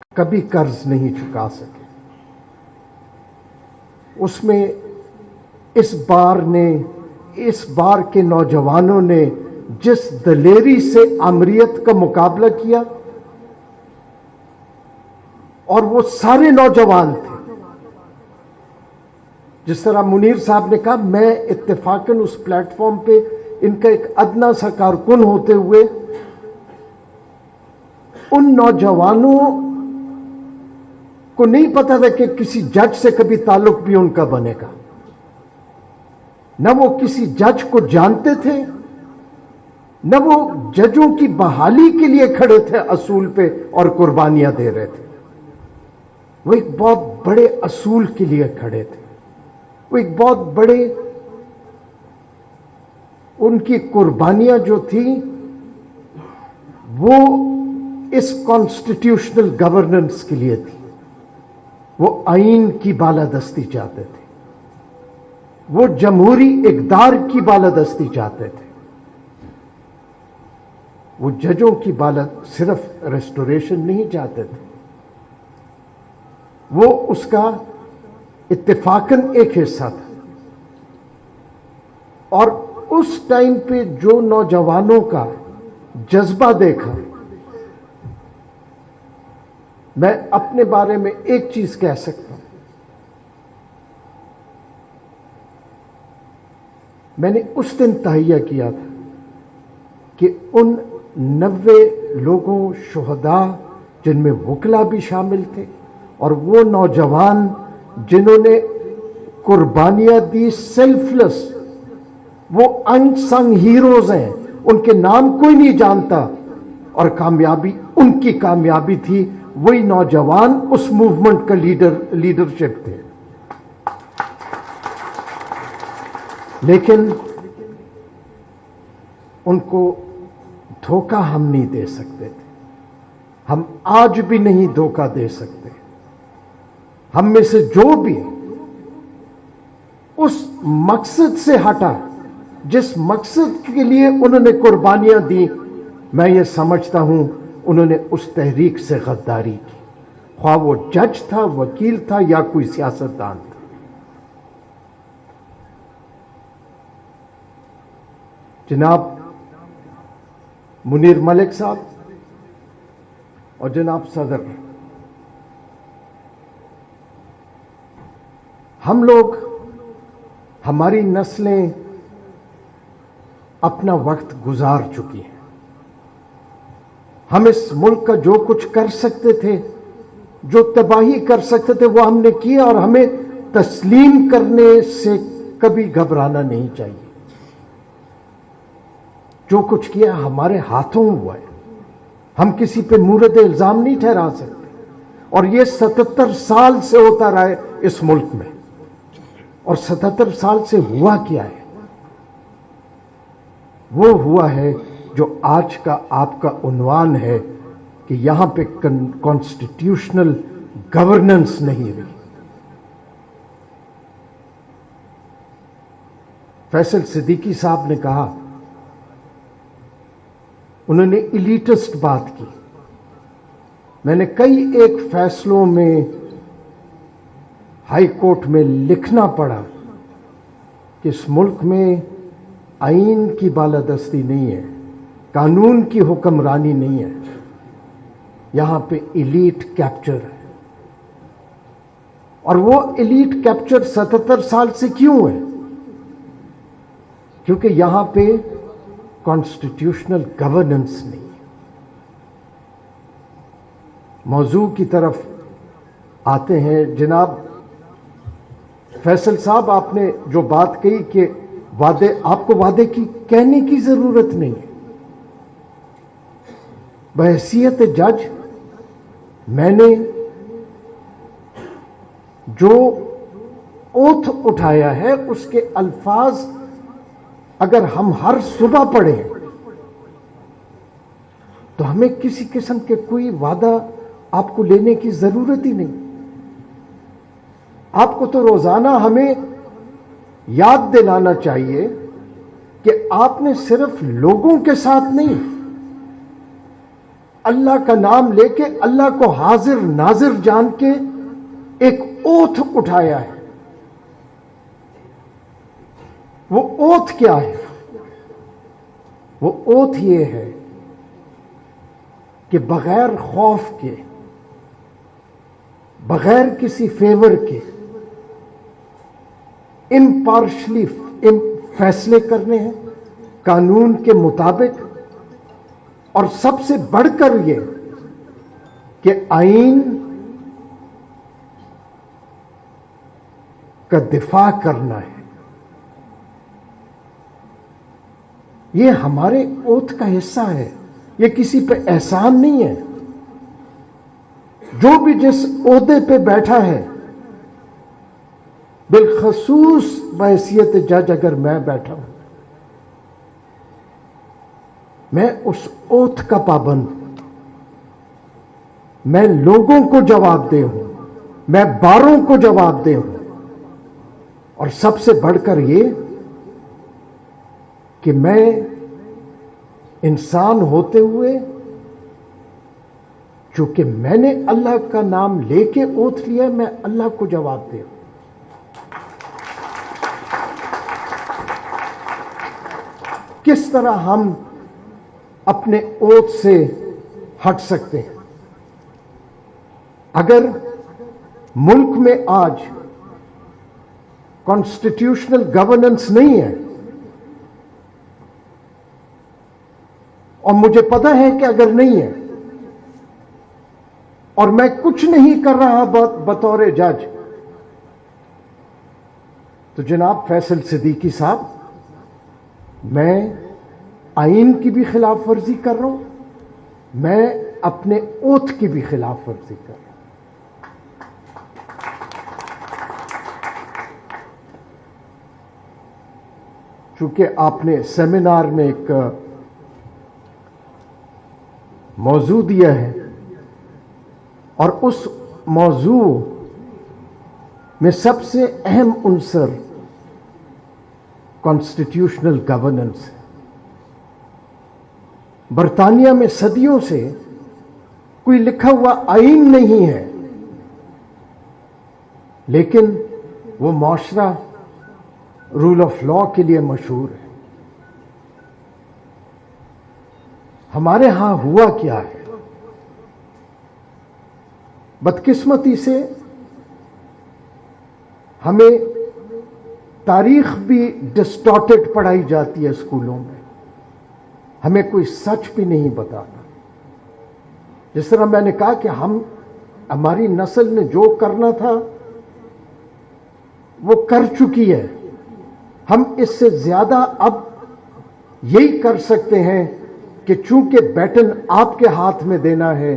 کبھی قرض نہیں چکا سکے. اس میں اس بار کے نوجوانوں نے جس دلیری سے آمریت کا مقابلہ کیا، اور وہ سارے نوجوان تھے. جس طرح منیر صاحب نے کہا، میں اتفاقاً اس پلیٹ فارم پہ ان کا ایک ادنا سا کارکن ہوتے ہوئے ان نوجوانوں کو نہیں پتا تھا کہ کسی جج سے کبھی تعلق بھی ان کا بنے گا. نہ وہ کسی جج کو جانتے تھے، نہ وہ ججوں کی بحالی کے لیے کھڑے تھے اصول پہ اور قربانیاں دے رہے تھے. وہ ایک بہت بڑے اصول کے لیے کھڑے تھے. وہ ایک بہت بڑے، ان کی قربانیاں جو تھیں وہ اس کانسٹیٹیوشنل گورننس کے لیے تھی. وہ آئین کی بالادستی چاہتے تھے، وہ جمہوری اقدار کی بالادستی چاہتے تھے. وہ ججوں کی صرف ریسٹوریشن نہیں چاہتے تھے، وہ اس کا اتفاقاً ایک حصہ تھا. اور اس ٹائم پہ جو نوجوانوں کا جذبہ دیکھا، میں اپنے بارے میں ایک چیز کہہ سکتا ہوں. میں نے اس دن تہیہ کیا تھا کہ ان 90 لوگوں، شہداء جن میں وکلا بھی شامل تھے، اور وہ نوجوان جنہوں نے قربانیاں دی، سیلف لیس، وہ ان سنگ ہیروز ہیں، ان کے نام کوئی نہیں جانتا، اور کامیابی ان کی کامیابی تھی. وہی نوجوان اس موومنٹ کا لیڈرشپ تھے. لیکن ان کو دھوکہ ہم نہیں دے سکتے تھے. ہم آج بھی نہیں دھوکہ دے سکتے. ہم میں سے جو بھی اس مقصد سے ہٹا جس مقصد کے لیے انہوں نے قربانیاں دی، میں یہ سمجھتا ہوں انہوں نے اس تحریک سے غداری کی، خواہ وہ جج تھا، وکیل تھا، یا کوئی سیاستدان تھا. جناب منیر ملک صاحب اور جناب صدر، ہم لوگ، ہماری نسلیں اپنا وقت گزار چکی ہیں. ہم اس ملک کا جو کچھ کر سکتے تھے، جو تباہی کر سکتے تھے، وہ ہم نے کیا، اور ہمیں تسلیم کرنے سے کبھی گھبرانا نہیں چاہیے. جو کچھ کیا ہمارے ہاتھوں ہوا ہے. ہم کسی پہ مورد الزام نہیں ٹھہرا سکتے. اور یہ 77 سال سے ہوتا رہا ہے اس ملک میں. اور 77 سال سے ہوا کیا ہے؟ وہ ہوا ہے جو آج کا آپ کا عنوان ہے کہ یہاں پہ کانسٹیٹیوشنل گورننس نہیں رہی. فیصل صدیقی صاحب نے کہا، انہوں نے ایلیٹسٹ بات کی. میں نے کئی ایک فیصلوں میں ہائی کورٹ میں لکھنا پڑا کہ اس ملک میں آئین کی بالادستی نہیں ہے، قانون کی حکمرانی نہیں ہے، یہاں پہ ایلیٹ کیپچر ہے. اور وہ ایلیٹ کیپچر 77 سال سے کیوں ہے؟ کیونکہ یہاں پہ کانسٹیٹیوشنل گورننس نہیں ہے. موضوع کی طرف آتے ہیں. جناب فیصل صاحب، آپ نے جو بات کہی کہ وعدے، آپ کو وعدے کی کہنے کی ضرورت نہیں ہے. بحیثیت جج میں نے جو اوتھ اٹھایا ہے اس کے الفاظ اگر ہم ہر صبح پڑھیں تو ہمیں کسی قسم کے کوئی وعدہ آپ کو لینے کی ضرورت ہی نہیں. آپ کو تو روزانہ ہمیں یاد دلانا چاہیے کہ آپ نے صرف لوگوں کے ساتھ نہیں، اللہ کا نام لے کے اللہ کو حاضر ناظر جان کے ایک اوتھ اٹھایا ہے. وہ اوتھ کیا ہے؟ وہ اوتھ یہ ہے کہ بغیر خوف کے، بغیر کسی فیور کے امپارشلی فیصلے کرنے ہیں قانون کے مطابق، اور سب سے بڑھ کر یہ کہ آئین کا دفاع کرنا ہے. یہ ہمارے اوتھ کا حصہ ہے، یہ کسی پہ احسان نہیں ہے. جو بھی جس عہدے پہ بیٹھا ہے، بالخصوص بحیثیت جج اگر میں بیٹھا ہوں، میں اس اوتھ کا پابند ہوں. میں لوگوں کو جواب دہ ہوں، میں باروں کو جواب دہ ہوں، اور سب سے بڑھ کر یہ کہ میں انسان ہوتے ہوئے، چونکہ میں نے اللہ کا نام لے کے اوتھ لیا، میں اللہ کو جواب دہ ہوں. کس طرح ہم اپنے اوتھ سے ہٹ سکتے ہیں؟ اگر ملک میں آج کانسٹیٹیوشنل گورننس نہیں ہے، اور مجھے پتا ہے کہ اگر نہیں ہے، اور میں کچھ نہیں کر رہا بطور جج، تو جناب فیصل صدیقی صاحب، میں آئین کی بھی خلاف ورزی کر رہا ہوں، میں اپنے اوتھ کی بھی خلاف ورزی کر رہا ہوں. چونکہ آپ نے سیمینار میں ایک موضوع دیا ہے، اور اس موضوع میں سب سے اہم عنصر کانسٹیٹیوشنل گورننس ہے. برطانیہ میں صدیوں سے کوئی لکھا ہوا آئین نہیں ہے، لیکن وہ معاشرہ رول آف لا کے لیے مشہور ہے. ہمارے ہاں ہوا کیا ہے؟ بدقسمتی سے ہمیں تاریخ بھی ڈسٹارٹڈ پڑھائی جاتی ہے اسکولوں میں، ہمیں کوئی سچ بھی نہیں بتاتا. جس طرح میں نے کہا کہ ہماری نسل نے جو کرنا تھا وہ کر چکی ہے، ہم اس سے زیادہ اب یہی کر سکتے ہیں کہ چونکہ بیٹن آپ کے ہاتھ میں دینا ہے،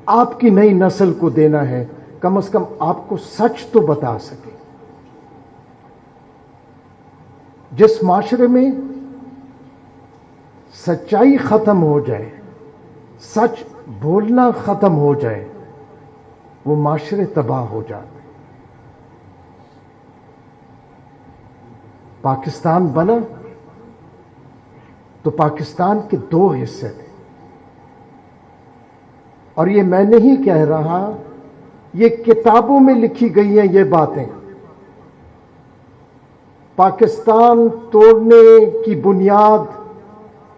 آپ کی نئی نسل کو دینا ہے، کم از کم آپ کو سچ تو بتا سکے. جس معاشرے میں سچائی ختم ہو جائے، سچ بولنا ختم ہو جائے، وہ معاشرے تباہ ہو جاتے. پاکستان بنا تو پاکستان کے دو حصے تھے، اور یہ میں نہیں کہہ رہا، یہ کتابوں میں لکھی گئی ہیں یہ باتیں. پاکستان توڑنے کی بنیاد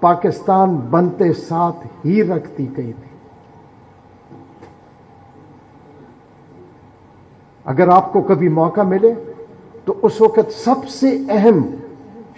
پاکستان بنتے ساتھ ہی رکھتی گئی تھی. اگر آپ کو کبھی موقع ملے تو اس وقت سب سے اہم